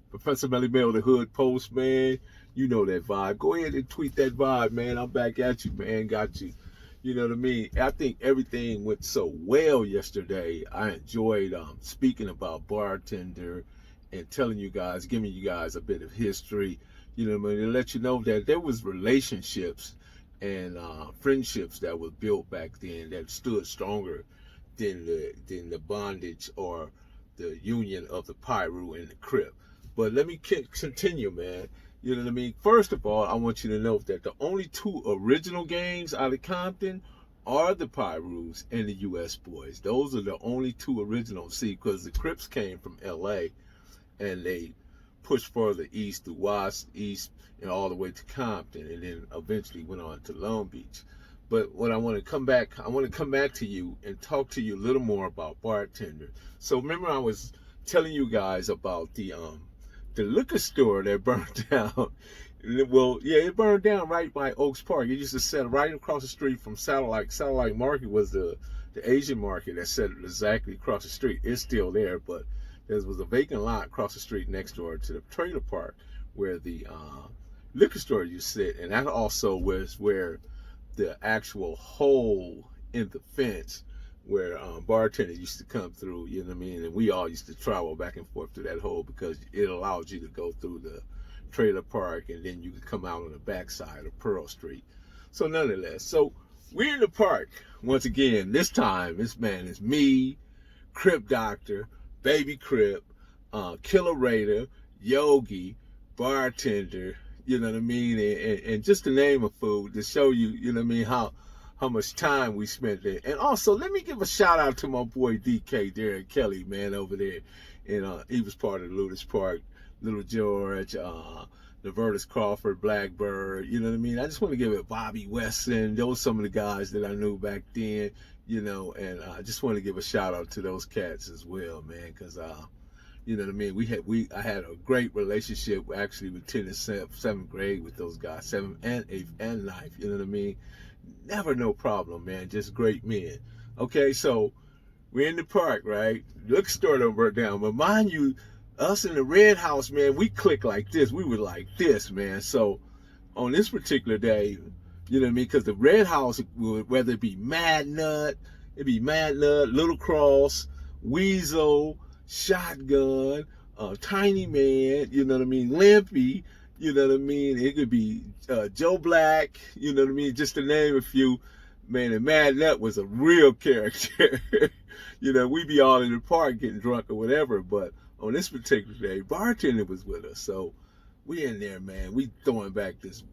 Professor Melly Mel, the Hood Post, man. You know that vibe. Go ahead and tweet that vibe, man. I'm back at you, man. Got you. You know what I mean? I think everything went so well yesterday. I enjoyed speaking about Bartender and telling you guys, giving you guys a bit of history. You know what I mean? To let you know that there was relationships and friendships that were built back then that stood stronger than the bondage or the union of the Pyru and the Crip. But let me continue, man. You know what I mean? First of all, I want you to know that the only two original gangs out of Compton are the Pyrus and the U.S. Boys. Those are the only two original. See, because the Crips came from L.A. and they pushed further east to West East and all the way to Compton, and then eventually went on to Long Beach. But what I want to come back to you and talk to you a little more about Bartender. So remember, I was telling you guys about the liquor store that burned down. Well, yeah, it burned down right by Oaks Park. It used to set right across the street from Satellite. Satellite Market was the Asian market that set exactly across the street. It's still there, but there was a vacant lot across the street next door to the trailer park where the liquor store used to sit. And that also was where the actual hole in the fence where Bartender used to come through, you know what I mean? And we all used to travel back and forth through that hole because it allowed you to go through the trailer park and then you could come out on the backside of Pearl Street. So nonetheless, so we're in the park once again. This time, this man is me, Crip Doctor, Baby Crip, Killer Raider, Yogi, Bartender, you know what I mean? And just to name a food to show you, you know what I mean, how much time we spent there. And also, let me give a shout out to my boy DK, Derek Kelly, man, over there. And he was part of the Ludus Park, Little George, Levertus Crawford, Blackbird, you know what I mean? I just want to give it Bobby Weston. Those some of the guys that I knew back then, you know, and I just want to give a shout out to those cats as well, man, because you know what I mean? I had a great relationship actually with 10th and 7th grade with those guys, 7th and 8th and 9th, you know what I mean? Never no problem, man, just great men. Okay, so we're in the park, right? Liquor store don't burn down, but mind you, us in the Red House, man, we click like this. We were like this, man. So on this particular day, you know what I mean? Because the Red House, whether it be Mad Nut, Little Cross, Weasel, Shotgun, Tiny Man, you know what I mean? Limpy, you know what I mean? It could be Joe Black, you know what I mean? Just to name a few. Man, and Mad Nut was a real character. You know, we be all in the park getting drunk or whatever, but on this particular day, Bartender was with us. So we in there, man. We throwing back this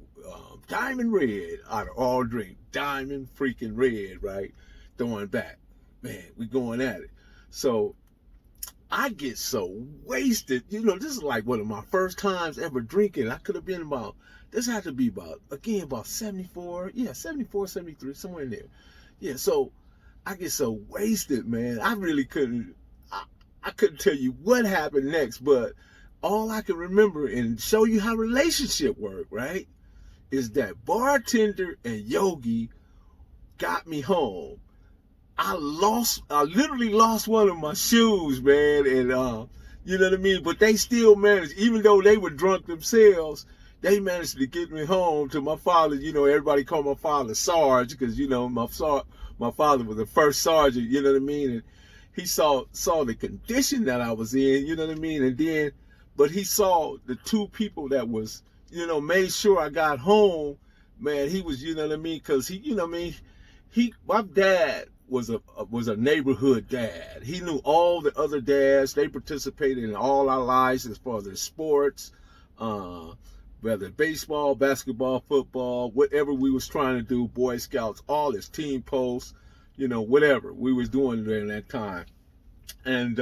Diamond Red out of all drink. Diamond freaking Red, right? Throwing back. Man, we going at it. So I get so wasted. You know, this is like one of my first times ever drinking. I could have been about, this had to be about 74. Yeah, 74, 73, somewhere in there. Yeah, so I get so wasted, man. I really couldn't, I couldn't tell you what happened next, but all I can remember and show you how relationship work, right, is that Bartender and Yogi got me home. I literally lost one of my shoes, man, and you know what I mean? But they still managed, even though they were drunk themselves, they managed to get me home to my father. You know, everybody called my father Sarge because, you know, my father was the first sergeant, you know what I mean? And he saw the condition that I was in, you know what I mean? And then, but he saw the two people that was, you know, made sure I got home, man. He was, you know what I mean? Because he, you know what I mean? My dad was a neighborhood dad. He knew all the other dads. They participated in all our lives as far as their sports, whether baseball, basketball, football, whatever we was trying to do, Boy Scouts, all his team posts, you know, whatever we was doing during that time. And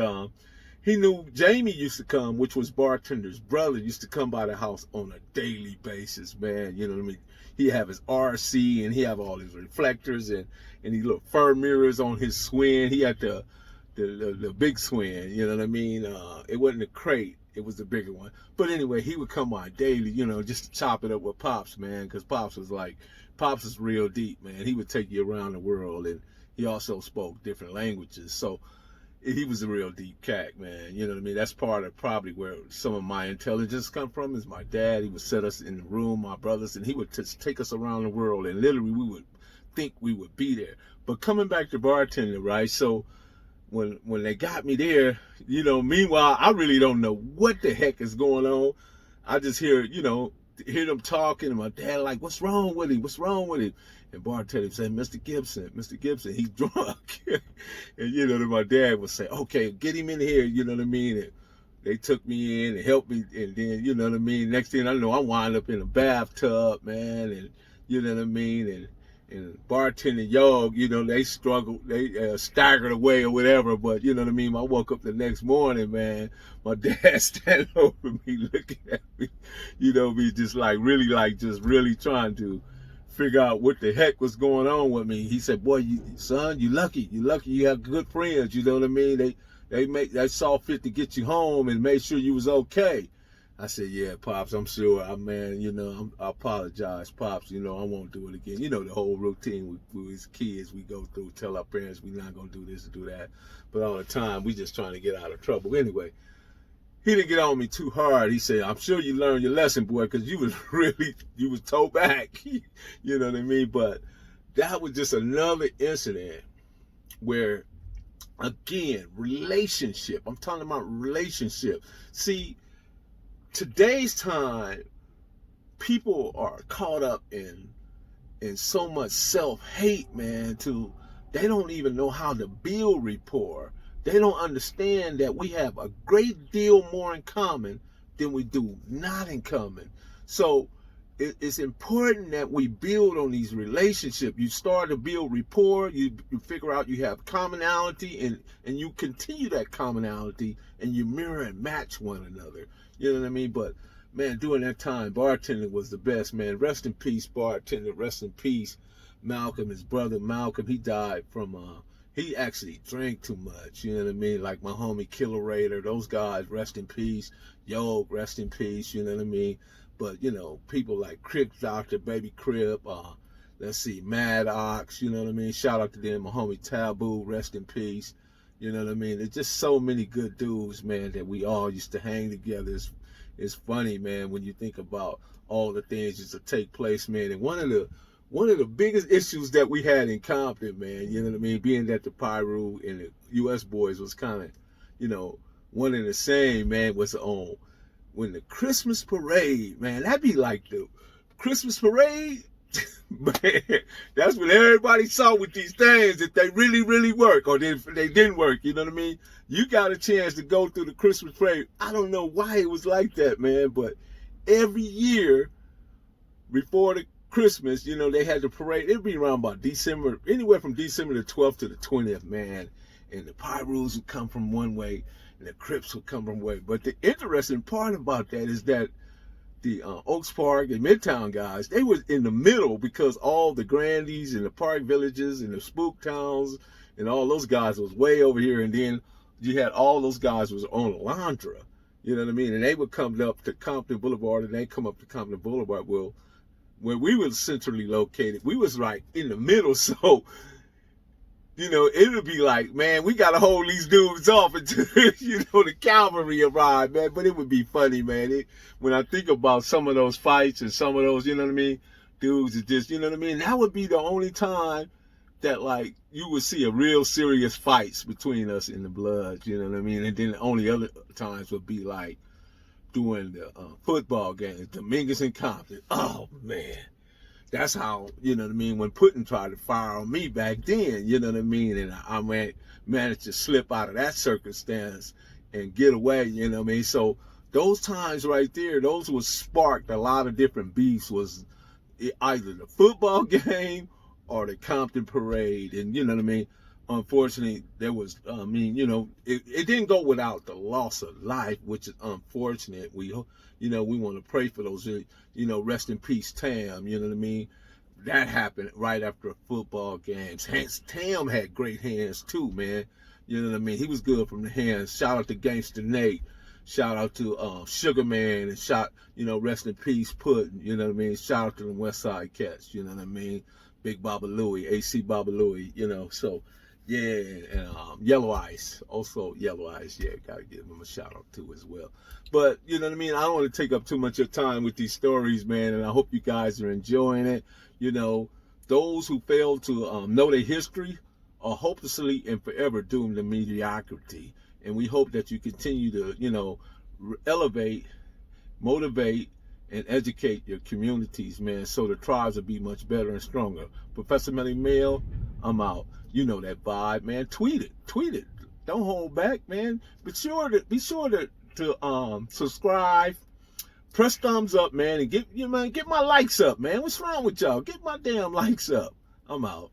he knew Jamie used to come, which was Bartender's brother, used to come by the house on a daily basis, man. You know what I mean? He have his RC and he have all his reflectors and he little fur mirrors on his Swin. He had the big Swin, you know what I mean? It wasn't a crate, it was the bigger one. But anyway, he would come by daily, you know, just to chop it up with Pops, man, because Pops is real deep, man. He would take you around the world, and he also spoke different languages. So he was a real deep cat, man. You know what I mean? That's part of probably where some of my intelligence come from. Is my dad. He would set us in the room, my brothers, and he would just take us around the world, and literally we would think we would be there. But coming back to bartending, right? So when they got me there, meanwhile I really don't know what the heck is going on. I just hear them talking, and my dad like, "What's wrong with him? What's wrong with him?" And bartender said, Mr. Gibson, he's drunk." And then my dad would say, "Okay, get him in here," you know what I mean? And they took me in and helped me, and then you know what I mean. Next thing I know, I wind up in a bathtub, man, and you know what I mean. And bartender y'all, they struggled, they staggered away or whatever. But you know what I mean. I woke up the next morning, man. My dad standing over me, looking at me, me just really trying to figure out what the heck was going on with me. He said, "Boy, son, you lucky. You have good friends. You know what I mean. They saw fit to get you home and made sure you was okay." I said, "Yeah, Pops, I'm sure. I apologize, Pops. I won't do it again." The whole routine we as kids, we go through, tell our parents we're not going to do this or do that. But all the time, we just trying to get out of trouble. Anyway, he didn't get on me too hard. He said, "I'm sure you learned your lesson, boy, because you was towed back." You know what I mean? But that was just another incident where, again, relationship. I'm talking about relationship. See, today's time, people are caught up in so much self-hate, man, they don't even know how to build rapport. They don't understand that we have a great deal more in common than we do not in common. So it's important that we build on these relationships. You start to build rapport, you figure out you have commonality, and you continue that commonality, and you mirror and match one another. You know what I mean? But man, during that time, bartending was the best, man. Rest in peace, bartender. Rest in peace, Malcolm. His brother Malcolm, he died from he actually drank too much. You know what I mean? Like my homie Killer Raider, those guys, rest in peace. Yo, rest in peace. You know what I mean? But people like Crip Doctor, Baby Crip, let's see, Mad Ox. You know what I mean? Shout out to them. My homie Taboo, rest in peace. You know what I mean? There's just so many good dudes, man, that we all used to hang together. It's funny, man, when you think about all the things that used to take place, man. And one of the biggest issues that we had in Compton, man, you know what I mean, being that the Pyru and the U.S. boys was kind of, one and the same, man, was on when the Christmas parade, man, that'd be like the Christmas parade. Man, that's when everybody saw with these things that they really, really work, or they didn't work. You know what I mean? You got a chance to go through the Christmas parade. I don't know why it was like that, man, but every year before the Christmas, they had the parade. It'd be around about December, anywhere from December the 12th to the 20th, man. And the Pyrus would come from one way, and the Crips would come from one way. But the interesting part about that is that the Oaks Park and Midtown guys, they was in the middle, because all the Grandies and the Park Villages and the Spook Towns and all those guys was way over here. And then you had all those guys was on Alondra, you know what I mean? And they would come up to Compton Boulevard, and they come up to Compton Boulevard. Well, where we was centrally located, we was right in the middle. So, it would be like, man, we got to hold these dudes off until, the cavalry arrived, man. But it would be funny, man. When I think about some of those fights and some of those, you know what I mean, dudes, it just, you know what I mean? That would be the only time that, like, you would see a real serious fights between us in the Bloods, you know what I mean? And then the only other times would be, like, during the football games, Dominguez and Compton. Oh, man. That's how, you know what I mean, when Putin tried to fire on me back then, you know what I mean? And I managed to slip out of that circumstance and get away, you know what I mean? So those times right there, those was sparked a lot of different beefs, was either the football game or the Compton parade. And you know what I mean? Unfortunately, there was, it didn't go without the loss of life, which is unfortunate. We want to pray for those, rest in peace, Tam, you know what I mean? That happened right after football games. Tam had great hands too, man. You know what I mean? He was good from the hands. Shout out to Gangster Nate. Shout out to Sugar Man, and rest in peace, Puddin', you know what I mean? Shout out to the West Side Cats, you know what I mean? Big Baba Louie, AC Baba Louie, so Yeah, and Yellow Ice, also Yellow Ice. Yeah, gotta give them a shout out too as well. But you know what I mean. I don't want to take up too much of your time with these stories, man. And I hope you guys are enjoying it. You know, those who fail to know their history are hopelessly and forever doomed to mediocrity. And we hope that you continue to, elevate, motivate, and educate your communities, man, so the tribes will be much better and stronger. Professor Melly Mail, I'm out. You know that vibe, man. Tweet it. Don't hold back, man. Be sure to subscribe, press thumbs up, man, and get my likes up, man. What's wrong with y'all? Get my damn likes up. I'm out.